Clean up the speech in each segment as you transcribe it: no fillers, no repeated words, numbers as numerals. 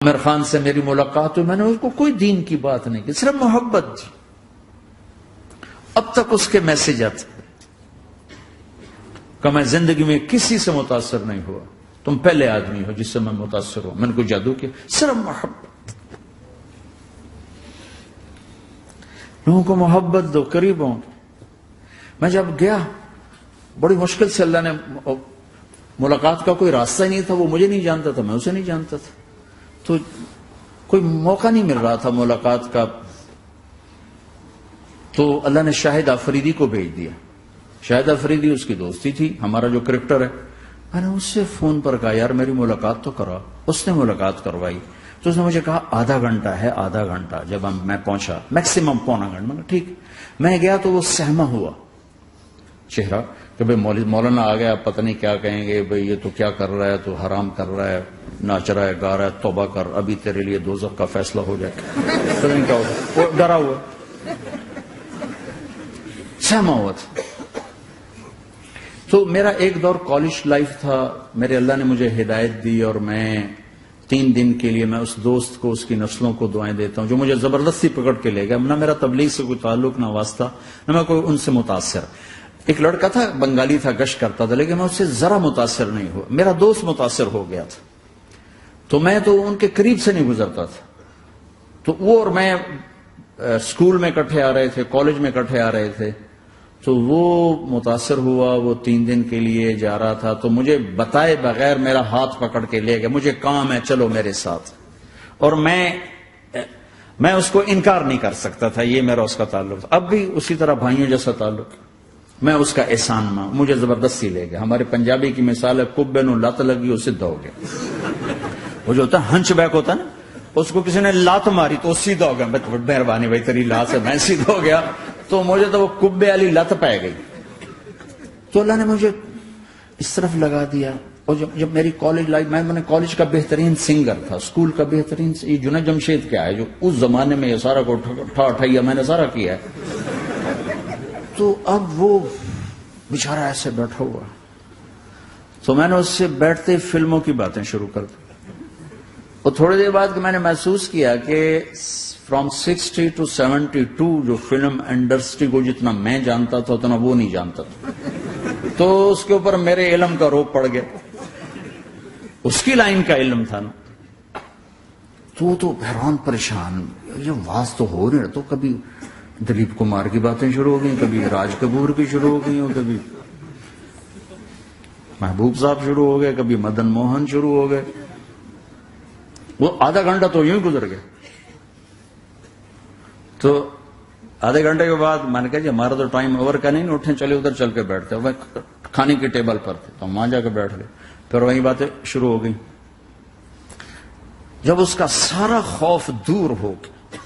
عامر خان سے میری ملاقات ہوئی، میں نے اس کو کوئی دین کی بات نہیں کی، صرف محبت تھی. اب تک اس کے میسج آتے کہ میں زندگی میں کسی سے متاثر نہیں ہوا، تم پہلے آدمی ہو جس سے میں متاثر ہوں. میں نے کوئی جادو کیا، صرف محبت. لوگوں کو محبت دو، قریب ہوں. میں جب گیا بڑی مشکل سے اللہ نے، ملاقات کا کوئی راستہ ہی نہیں تھا، وہ مجھے نہیں جانتا تھا، میں اسے نہیں جانتا تھا، تو کوئی موقع نہیں مل رہا تھا ملاقات کا. تو اللہ نے شاہد آفریدی کو بھیج دیا. شاہد آفریدی اس کی دوستی تھی، ہمارا جو کرکٹر ہے. میں نے اس سے فون پر کہا یار میری ملاقات تو کرا. اس نے ملاقات کروائی. تو اس نے مجھے کہا آدھا گھنٹہ ہے، آدھا گھنٹہ. جب میں پہنچا میکسیمم پونا گھنٹہ. میں ٹھیک. میں گیا تو وہ سہما ہوا چہرہ کہ بھئی مولانا آ گیا، پتہ نہیں کیا کہیں گے، بھئی یہ تو کیا کر رہا ہے، تو حرام کر رہا ہے، ناچ رہا ہے، گا رہا ہے، توبہ کر، ابھی تیرے لیے دوزخ کا فیصلہ ہو جائے. پتہ نہیں کیا ہوگا. وہ ڈرا ہوا سہما ہوا تھا. تو میرا ایک دور کالج لائف تھا. میرے اللہ نے مجھے ہدایت دی اور میں 3 دن کے لیے میں اس دوست کو، اس کی نسلوں کو دعائیں دیتا ہوں جو مجھے زبردستی پکڑ کے لے گیا. نہ میرا تبلیغ سے کوئی تعلق، نہ واسطہ، نہ میں کوئی ان سے متاثر. ایک لڑکا تھا، بنگالی تھا، گشت کرتا تھا، لیکن میں اس سے ذرا متاثر نہیں ہوا. میرا دوست متاثر ہو گیا تھا، تو میں تو ان کے قریب سے نہیں گزرتا تھا. تو وہ اور میں اسکول میں اکٹھے آ رہے تھے، کالج میں اکٹھے آ رہے تھے. تو وہ متاثر ہوا، وہ 3 دن کے لیے جا رہا تھا، تو مجھے بتائے بغیر میرا ہاتھ پکڑ کے لے گیا. مجھے کام ہے، چلو میرے ساتھ. اور میں اس کو انکار نہیں کر سکتا تھا، یہ میرا اس کا تعلق تھا. اب بھی اسی طرح بھائیوں جیسا تعلق. میں اس کا احسان ماں، مجھے زبردستی لے گیا. ہمارے پنجابی کی مثال ہے، کبے نو لت لگی وہ سیدھا ہو گیا. وہ جو ہوتا ہے ہنچ بیک ہوتا ہے نا، اس کو کسی نے لات ماری تو سیدھا ہو گیا. مہربانی بھائی تیری لات سے میں سیدھا ہو گیا. تو مجھے تو وہ کبے والی لت پہ گئی. تو اللہ نے مجھے اس طرف لگا دیا. اور جب میری کالج لائف، میں نے کالج کا بہترین سنگر تھا، اسکول کا بہترین. یہ جنید جمشید کیا ہے جو اس زمانے میں یہ سارا کو ٹھا میں نے سارا کیا ہے. تو اب وہ بیچارہ ایسے بیٹھا ہوا. تو میں نے اس سے بیٹھتے فلموں کی باتیں شروع کر دی. اور تھوڑی دیر بعد میں نے محسوس کیا کہ فرام 60 to 72 جو فلم انڈسٹری کو جتنا میں جانتا تھا اتنا وہ نہیں جانتا تھا. تو اس کے اوپر میرے علم کا روپ پڑ گیا. اس کی لائن کا علم تھا نا. تو حیران پریشان، یہ واز تو ہو رہے. تو کبھی دلیپ کمار کی باتیں شروع ہو گئیں، کبھی راج کپور کی شروع ہو گئی، کبھی محبوب صاحب شروع ہو گئے، کبھی مدن موہن شروع ہو گئے. وہ آدھا گھنٹہ تو یوں ہی گزر گیا. تو آدھے گھنٹے کے بعد میں نے کہا جی ہمارا تو ٹائم اوور کا نہیں، اٹھیں چلے ادھر چل کے بیٹھتے. وہ کھانے کی ٹیبل پر تھے تو ہم وہاں جا کے بیٹھ گئے. پھر وہی باتیں شروع ہو گئی. جب اس کا سارا خوف دور ہو گیا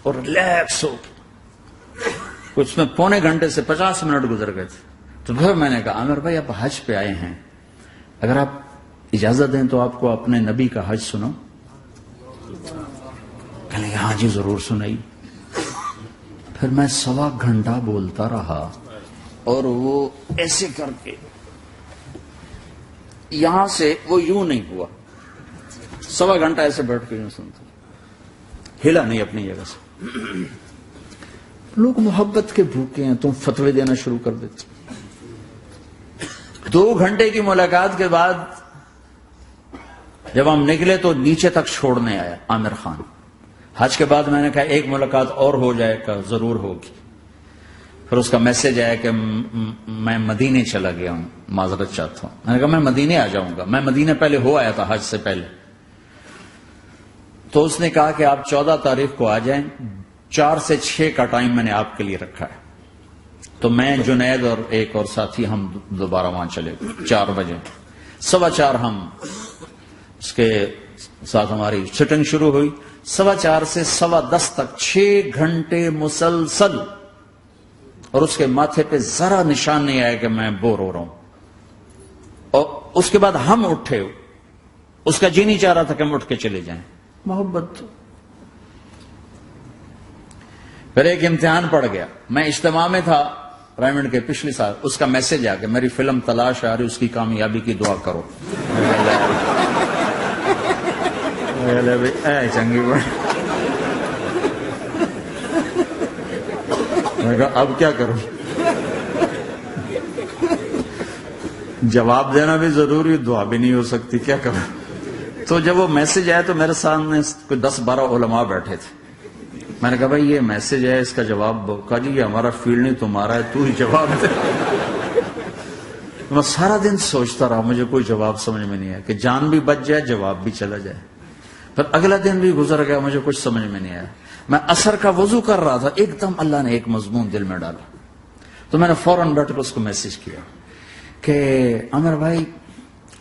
اور ریلیکس ہو گیا، کچھ میں 1.25 گھنٹے سے 50 منٹ گزر گئے تھے. تو پھر میں نے کہا عامر بھائی آپ حج پہ آئے ہیں، اگر آپ اجازت دیں تو آپ کو اپنے نبی کا حج سنو. کہنے لگے ہاں جی ضرور سنائی. پھر میں 1.25 گھنٹہ بولتا رہا اور وہ ایسے کر کے یہاں سے وہ یوں نہیں ہوا. 1.25 گھنٹہ ایسے بیٹھ کے یوں سنتا، ہلا نہیں اپنی جگہ سے. لوگ محبت کے بھوکے ہیں، تم فتوے دینا شروع کر دیتے. 2 گھنٹے کی ملاقات کے بعد جب ہم نکلے تو نیچے تک چھوڑنے آیا عامر خان. حج کے بعد میں نے کہا ایک ملاقات اور ہو جائے گا، ضرور ہوگی. پھر اس کا میسج آیا کہ میں مدینے چلا گیا ہوں، معذرت چاہتا ہوں. میں نے کہا میں مدینے آ جاؤں گا. میں مدینے پہلے ہو آیا تھا حج سے پہلے. تو اس نے کہا کہ آپ 14 تاریخ کو آ جائیں، 4 سے 6 کا ٹائم میں نے آپ کے لیے رکھا ہے. تو میں جنید اور ایک اور ساتھی ہم دوبارہ وہاں چلے گئے 4 بجے. 4:15 ہم اس کے ساتھ ہماری سٹنگ شروع ہوئی. 4:15 سے 10:15 تک 6 گھنٹے مسلسل. اور اس کے ماتھے پہ ذرا نشان نہیں آیا کہ میں بور ہو رہا ہوں. اور اس کے بعد ہم اٹھے، اس کا جی نہیں چاہ رہا تھا کہ ہم اٹھ کے چلے جائیں. محبت. پھر ایک امتحان پڑ گیا. میں اجتماع میں تھا رائمنڈ کے پچھلے سال. اس کا میسج آ گیا میری فلم تلاش آ رہی، اس کی کامیابی کی دعا کرو. لے بھائی اے چنگی بڑی. میں کہا اب کیا کروں؟ جواب دینا بھی ضروری، دعا بھی نہیں ہو سکتی، کیا کروں؟ تو جب وہ میسج آیا تو میرے سامنے کوئی 10-12 علماء بیٹھے تھے. میں نے کہا بھائی یہ میسج ہے، اس کا جواب دو. کہا جی یہ ہمارا فیلڈ نہیں تمہارا ہے، تو ہی جواب دے. میں سارا دن سوچتا رہا، مجھے کوئی جواب سمجھ میں نہیں آیا کہ جان بھی بچ جائے، جواب بھی چلا جائے. پھر اگلا دن بھی گزر گیا، مجھے کچھ سمجھ میں نہیں آیا. میں عصر کا وضو کر رہا تھا، ایک دم اللہ نے ایک مضمون دل میں ڈالا. تو میں نے فوراً بیٹھ کر اس کو میسج کیا کہ عامر بھائی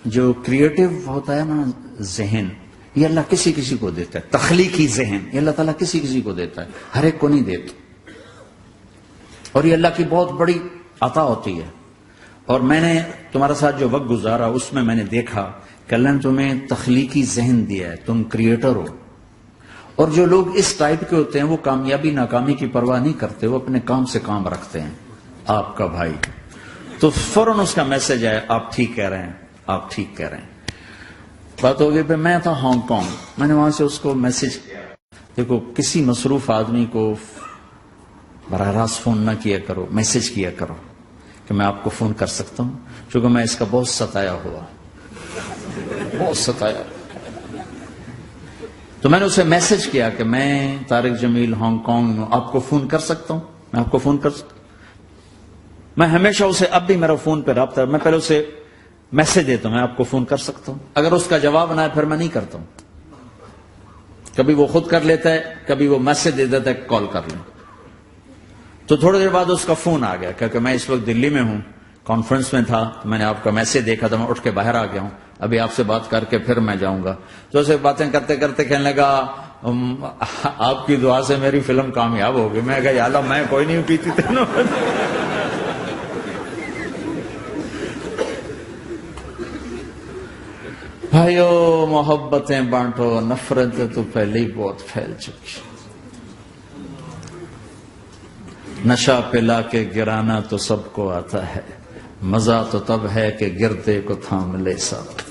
جو کریٹو ہوتا ہے نا ذہن، یہ اللہ کسی کسی کو دیتا ہے. تخلیقی ذہن یہ اللہ تعالیٰ کسی کسی کو دیتا ہے، ہر ایک کو نہیں دیتا. اور یہ اللہ کی بہت بڑی عطا ہوتی ہے. اور میں نے تمہارے ساتھ جو وقت گزارا اس میں نے دیکھا کہ اللہ نے تمہیں تخلیقی ذہن دیا ہے، تم کریٹر ہو. اور جو لوگ اس ٹائپ کے ہوتے ہیں وہ کامیابی ناکامی کی پرواہ نہیں کرتے، وہ اپنے کام سے کام رکھتے ہیں. آپ کا بھائی تو فوراً اس کا میسج آیا، آپ ٹھیک کہہ رہے ہیں، آپ ٹھیک کہہ رہے ہیں. بات ہو گئی. پھر میں تھا ہانگ کانگ، میں نے وہاں سے اس کو میسج کیا. دیکھو کسی مصروف آدمی کو براہ راست فون نہ کیا کرو، میسج کیا کرو کہ میں آپ کو فون کر سکتا ہوں، چونکہ میں اس کا بہت ستایا ہوا، بہت ستایا. تو میں نے اسے میسج کیا کہ میں طارق جمیل ہانگ کانگ میں آپ کو فون کر سکتا ہوں، میں آپ کو فون کر سکتا ہوں. میں ہمیشہ اسے، اب بھی میرا فون پہ رابطہ ہے، میں پہلے اسے میسج دیتا ہوں میں آپ کو فون کر سکتا ہوں. اگر اس کا جواب نہ ہے پھر میں نہیں کرتا ہوں. کبھی وہ خود کر لیتا ہے، کبھی وہ میسج دے دیتا ہے کال کر لیں. تو تھوڑی دیر بعد اس کا فون آ گیا کہ میں اس وقت دلی میں ہوں، کانفرنس میں تھا، تو میں نے آپ کا میسج دیکھا تھا، میں اٹھ کے باہر آ گیا ہوں، ابھی آپ سے بات کر کے پھر میں جاؤں گا. تو اسے باتیں کرتے کرتے کہنے لگا آپ کی دعا سے میری فلم کامیاب ہو گئی. میں کہا یا اللہ میں کوئی نہیں پیتی تینوں. بھائیو محبتیں بانٹو، نفرتیں تو پہلے ہی بہت پھیل چکی. نشہ پلا کے گرانا تو سب کو آتا ہے، مزہ تو تب ہے کہ گردے کو تھام لے ساتھ.